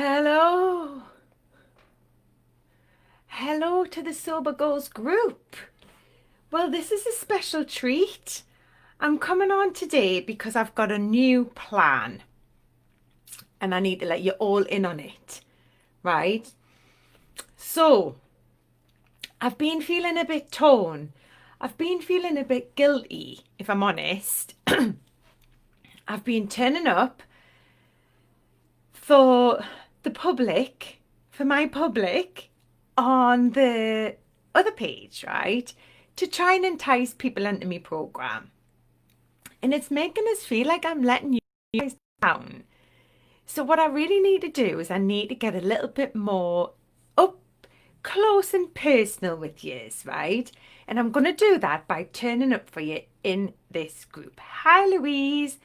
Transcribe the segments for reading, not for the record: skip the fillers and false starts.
Hello. Hello to the Sober Goals group. Well, this is a special treat. I'm coming on today because I've got a new plan and I need to let you all in on it, right? So, I've been feeling a bit torn. I've been feeling a bit guilty, if I'm honest. I've been turning up for the public, for my public, on the other page, right? To try and entice people into my program. And it's making us feel like I'm letting you guys down. So what I really need to do is I need to get a little bit more up close and personal with yous, right? And I'm going to do that by turning up for you in this group. Hi, Louise.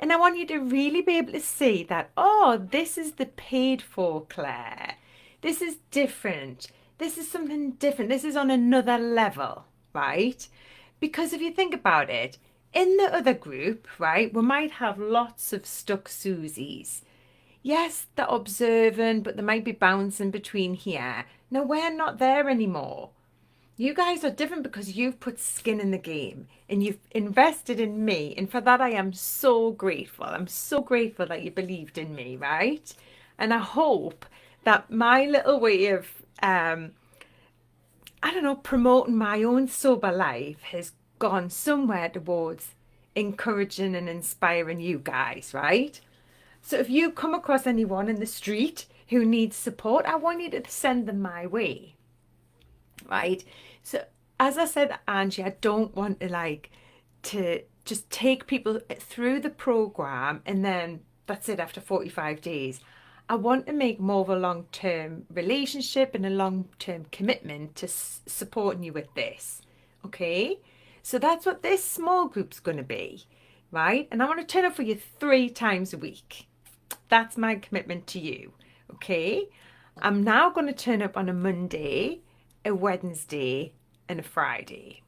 And I want you to really be able to see that, oh, this is the paid for Claire. This is different. This is something different. This is on another level, right? Because if you think about it, in the other group, right, we might have lots of stuck Susies. Yes, they're observant, but they might be bouncing between here. No, we're not there anymore. You guys are different because you've put skin in the game and you've invested in me. And for that, I am so grateful. I'm so grateful that you believed in me, right? And I hope that my little way of, I don't know, promoting my own sober life has gone somewhere towards encouraging and inspiring you guys, right? So if you come across anyone in the street who needs support, I want you to send them my way, right? So as I said, Angie, I don't want to just take people through the program and then that's it after 45 days. I want to make more of a long-term relationship and a long-term commitment to supporting you with this, okay? So that's what this small group's going to be, right? And I want to turn up for you 3 times a week. That's my commitment to you, okay? I'm now going to turn up on a Monday, a Wednesday, and a Friday.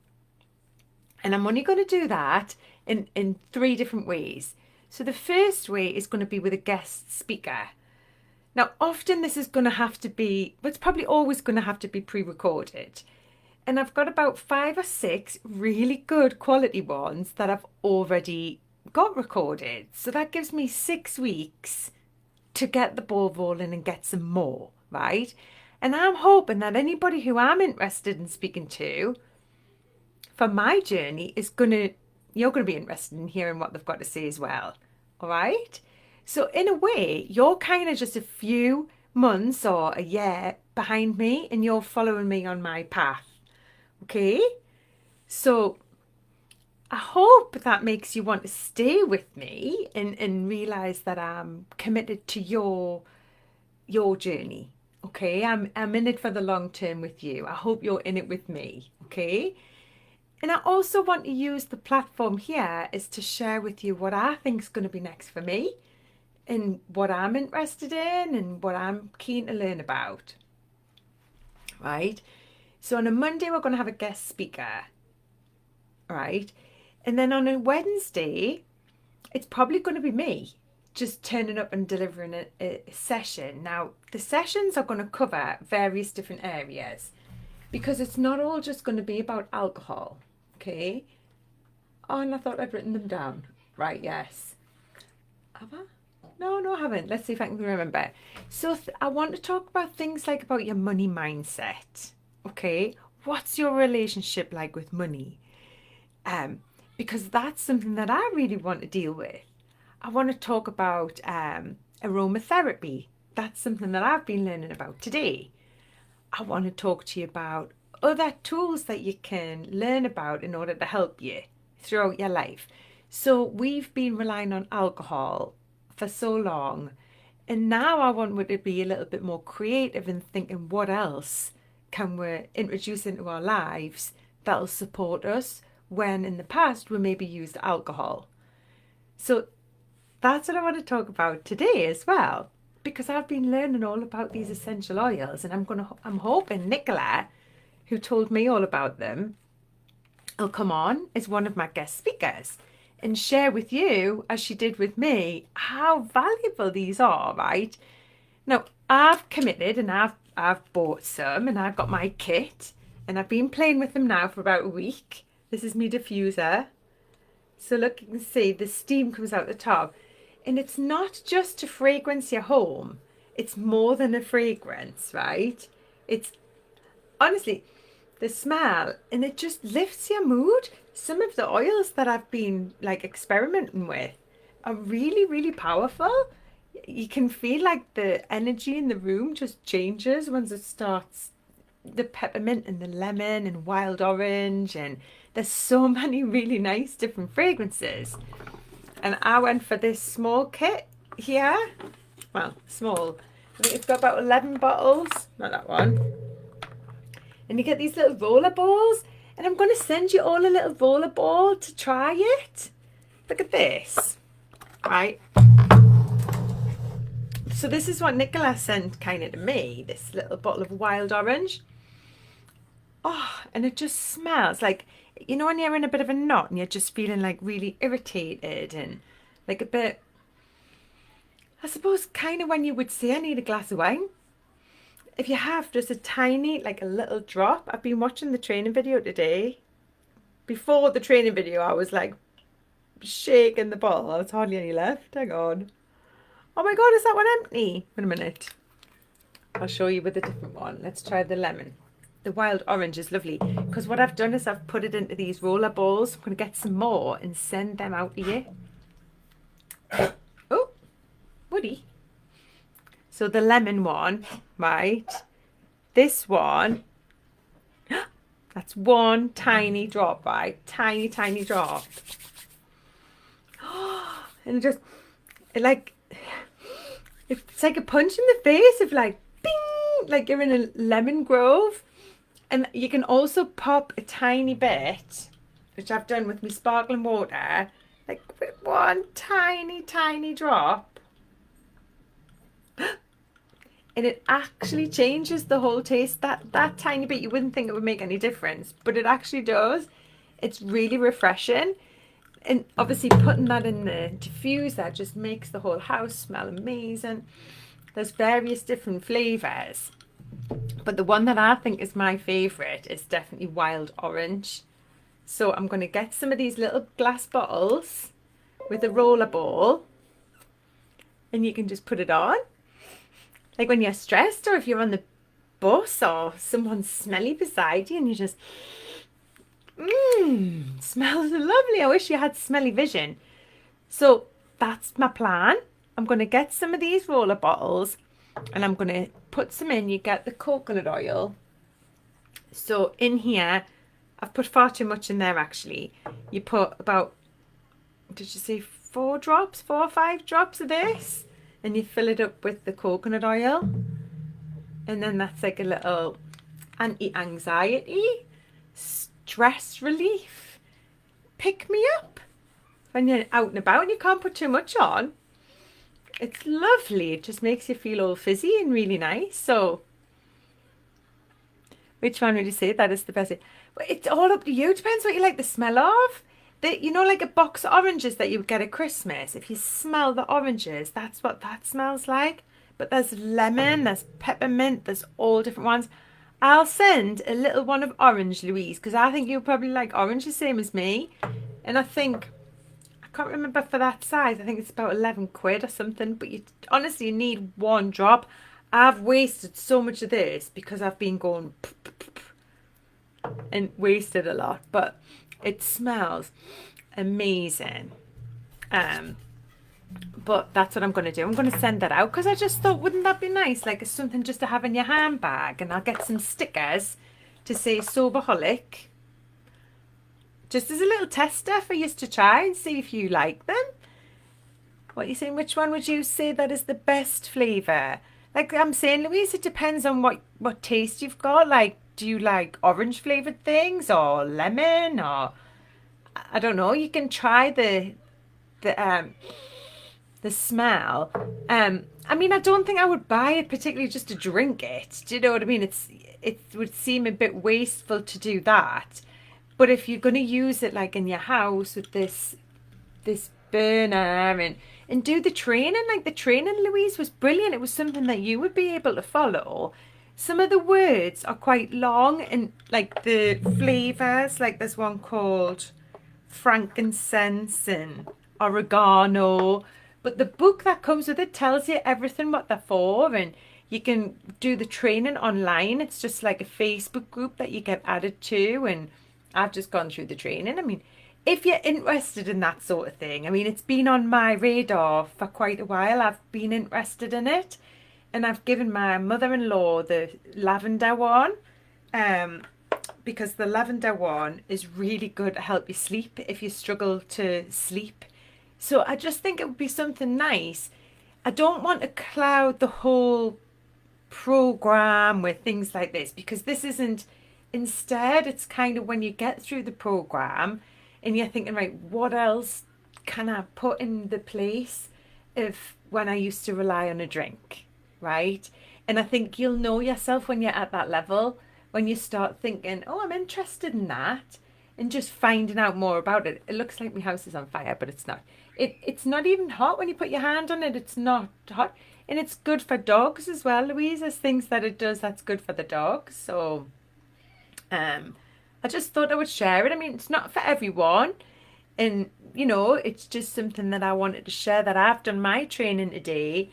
And I'm only going to do that in 3 different ways. So the first way is going to be with a guest speaker. Now, often this is going to have to be, well, it's probably always going to have to be pre-recorded. And I've got about 5 or 6 really good quality ones that I've already got recorded. So that gives me 6 weeks to get the ball rolling and get some more, right? And I'm hoping that anybody who I'm interested in speaking to for my journey you're going to be interested in hearing what they've got to say as well, all right? So in a way, you're kind of just a few months or a year behind me and you're following me on my path, okay? So I hope that makes you want to stay with me and realize that I'm committed to your journey. Okay, I'm in it for the long term with you. I hope you're in it with me. Okay. And I also want to use the platform here is to share with you what I think is going to be next for me and what I'm interested in and what I'm keen to learn about. Right. So on a Monday, we're going to have a guest speaker. Right. And then on a Wednesday, it's probably going to be me just turning up and delivering a session. Now, the sessions are going to cover various different areas because it's not all just going to be about alcohol, okay? Oh, and I thought I'd written them down. Right, yes. Have I? No, I haven't. Let's see if I can remember. So I want to talk about things like about your money mindset, okay? What's your relationship like with money? Because that's something that I really want to deal with. I want to talk about aromatherapy. That's something that I've been learning about today. I want to talk to you about other tools that you can learn about in order to help you throughout your life. So we've been relying on alcohol for so long, and now I want to be a little bit more creative and thinking what else can we introduce into our lives that'll support us when in the past we maybe used alcohol. So that's what I want to talk about today as well, because I've been learning all about these essential oils, and I'm hoping Nicola, who told me all about them, will come on as one of my guest speakers and share with you, as she did with me, how valuable these are, right? Now, I've committed and I've bought some and I've got my kit and I've been playing with them now for about a week. This is my diffuser. So look, you can see the steam comes out the top. And it's not just to fragrance your home. It's more than a fragrance, right? It's honestly the smell, and it just lifts your mood. Some of the oils that I've been like experimenting with are really, really powerful. You can feel like the energy in the room just changes once it starts. The peppermint and the lemon and wild orange, and there's so many really nice different fragrances. And I went for this small kit here. Well, small. I think it's got about 11 bottles. Not that one. And you get these little roller balls. And I'm going to send you all a little roller ball to try it. Look at this. Right. So this is what Nicola sent kind of to me. This little bottle of wild orange. Oh, and it just smells like, you know, when you're in a bit of a knot and you're just feeling like really irritated and like a bit, I suppose, kind of when you would say, I need a glass of wine. If you have just a tiny, like a little drop. I've been watching the training video today. Before the training video, I was like shaking the bottle. There's hardly any left. Hang on. Oh my God, is that one empty? Wait a minute. I'll show you with a different one. Let's try the lemon. The wild orange is lovely because what I've done is I've put it into these roller balls. I'm going to get some more and send them out to you. Oh, Woody. So the lemon one, right? This one, that's one tiny drop, right? Tiny, tiny drop. And it just, it's like a punch in the face of like, bing, like you're in a lemon grove. And you can also pop a tiny bit, which I've done with my sparkling water, like with one tiny, tiny drop. And it actually changes the whole taste. That tiny bit, you wouldn't think it would make any difference, but it actually does. It's really refreshing. And obviously putting that in the diffuser just makes the whole house smell amazing. There's various different flavours. But the one that I think is my favourite is definitely wild orange. So I'm going to get some of these little glass bottles with a roller ball. And you can just put it on. Like when you're stressed or if you're on the bus or someone's smelly beside you and you just, smells lovely. I wish you had smelly vision. So that's my plan. I'm going to get some of these roller bottles and I'm going to put some in. You get the coconut oil. So in here, I've put far too much in there actually. You put about, did you say 4 or 5 drops of this? And you fill it up with the coconut oil. And then that's like a little anti-anxiety, stress relief, pick me up. When you're out and about and you can't put too much on. It's lovely. It just makes you feel all fizzy and really nice. So, which one would you say that is the best? But it's all up to you. It depends what you like the smell of. You know, like a box of oranges that you would get at Christmas. If you smell the oranges, that's what that smells like. But there's lemon, there's peppermint, there's all different ones. I'll send a little one of orange, Louise, because I think you'll probably like orange the same as me. And I think, I can't remember for that size, I think it's about 11 quid or something. But you honestly need 1 drop. I've wasted so much of this because I've been going and wasted a lot. But it smells amazing. But that's what I'm going to do. I'm going to send that out because I just thought, wouldn't that be nice? Like it's something just to have in your handbag. And I'll get some stickers to say Soberholic. Just as a little tester for you to try and see if you like them. What are you saying? Which one would you say that is the best flavour? Like I'm saying, Louise, it depends on what taste you've got. Like, do you like orange flavoured things or lemon or I don't know. You can try the smell. I mean, I don't think I would buy it particularly just to drink it. Do you know what I mean? It would seem a bit wasteful to do that. But if you're going to use it like in your house with this burner and and do the training. Like the training, Louise, was brilliant. It was something that you would be able to follow. Some of the words are quite long, and like the flavors, like there's one called frankincense and oregano. But the book that comes with it tells you everything what they're for, and you can do the training online. It's just like a Facebook group that you get added to, and I've just gone through the training. I mean, if you're interested in that sort of thing, I mean, it's been on my radar for quite a while. I've been interested in it, and I've given my mother-in-law the lavender one. Um, because the lavender one is really good to help you sleep if you struggle to sleep. So I just think it would be something nice. I don't want to cloud the whole program with things like this, because this isn't, instead it's kind of when you get through the program and you're thinking, right, what else can I put in the place of when I used to rely on a drink, right? And I think you'll know yourself when you're at that level, when you start thinking, oh, I'm interested in that, and just finding out more about it. It looks like my house is on fire, but it's not. It's not even hot when you put your hand on it. It's not hot. And it's good for dogs as well, Louise. There's things that it does that's good for the dogs. So I just thought I would share it. I mean, it's not for everyone. And, you know, it's just something that I wanted to share, that I've done my training today.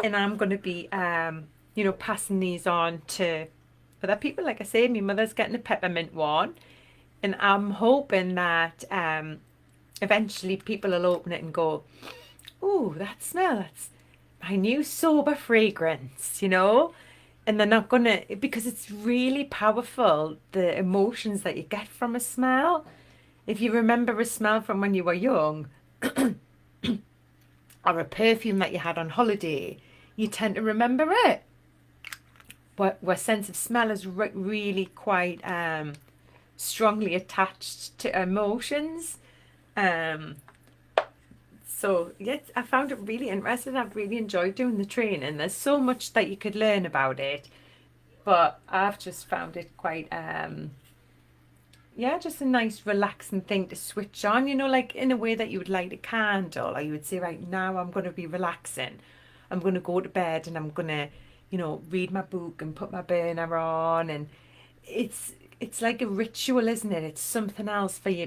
And I'm going to be, you know, passing these on to other people. Like I say, my mother's getting a peppermint one. And I'm hoping that eventually people will open it and go, oh, that smell, that's my new sober fragrance, you know? And they're not gonna, because it's really powerful, the emotions that you get from a smell. If you remember a smell from when you were young, or a perfume that you had on holiday, you tend to remember it. But where sense of smell is really quite strongly attached to emotions. So yes, I found it really interesting. I've really enjoyed doing the training. There's so much that you could learn about it, but I've just found it quite yeah, just a nice relaxing thing to switch on, you know, like in a way that you would light a candle, or you would say, right now I'm going to be relaxing. I'm going to go to bed and I'm going to, you know, read my book and put my burner on, and it's like a ritual, isn't it? It's something else for you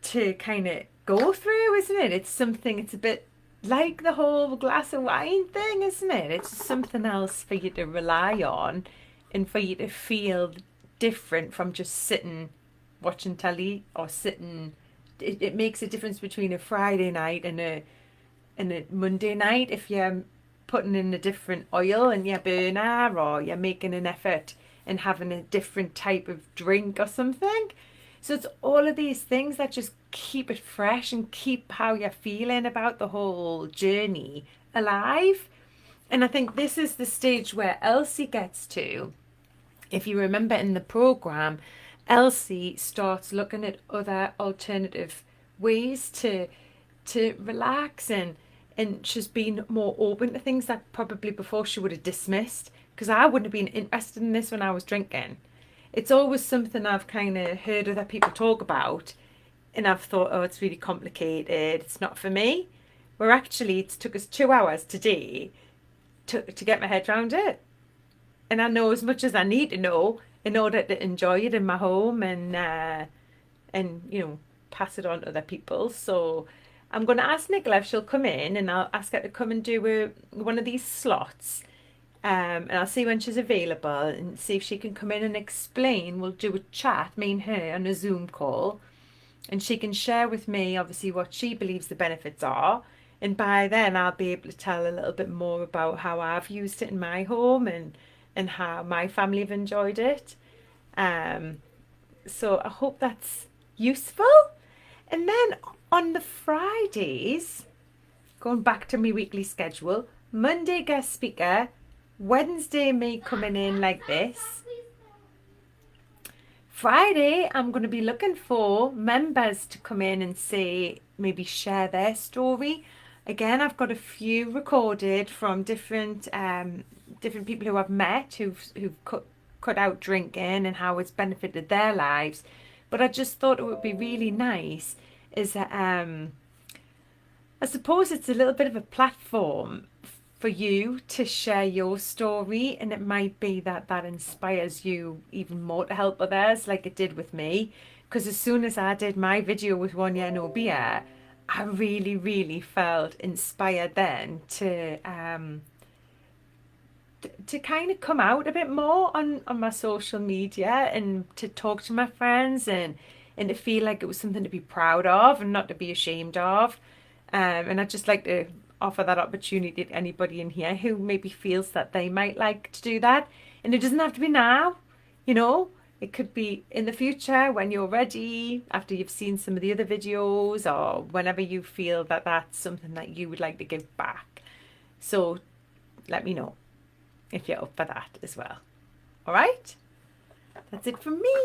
to kind of go through, isn't it? It's something, it's a bit like the whole glass of wine thing, isn't it? It's something else for you to rely on, and for you to feel different from just sitting watching telly or sitting. It makes a difference between a Friday night and a Monday night if you're putting in a different oil in your burner, or you're making an effort and having a different type of drink or something. So it's all of these things that just keep it fresh and keep how you're feeling about the whole journey alive. And I think this is the stage where Elsie gets to. If you remember in the program, Elsie starts looking at other alternative ways to relax, and she's been more open to things that probably before she would have dismissed, because I wouldn't have been interested in this when I was drinking. It's always something I've kind of heard other people talk about, and I've thought, oh, it's really complicated, it's not for me. Where actually it took us 2 hours today to get my head around it. And I know as much as I need to know in order to enjoy it in my home, and you know, pass it on to other people. So I'm going to ask Nicola if she'll come in, and I'll ask her to come and do one of these slots. And I'll see when she's available and see if she can come in and explain. We'll do a chat, me and her, on a Zoom call, and she can share with me obviously what she believes the benefits are. And by then I'll be able to tell a little bit more about how I've used it in my home, and how my family have enjoyed it. So I hope that's useful. And then on the Fridays, going back to my weekly schedule, Monday guest speaker, Wednesday me coming in like this. Friday, I'm going to be looking for members to come in and say, maybe share their story. Again, I've got a few recorded from different people who I've met who've cut out drinking and how it's benefited their lives. But I just thought it would be really nice is that I suppose it's a little bit of a platform for you to share your story, and it might be that that inspires you even more to help others, like it did with me. Because as soon as I did my video with 1 year no beer, I really, really felt inspired then to kind of come out a bit more on my social media and to talk to my friends and to feel like it was something to be proud of and not to be ashamed of. And I'd just like to offer that opportunity to anybody in here who maybe feels that they might like to do that. And it doesn't have to be now, you know. It could be in the future when you're ready, after you've seen some of the other videos, or whenever you feel that that's something that you would like to give back. So let me know if you're up for that as well. All right, that's it from me.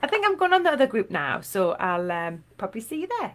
I think I'm going on the other group now, so I'll probably see you there.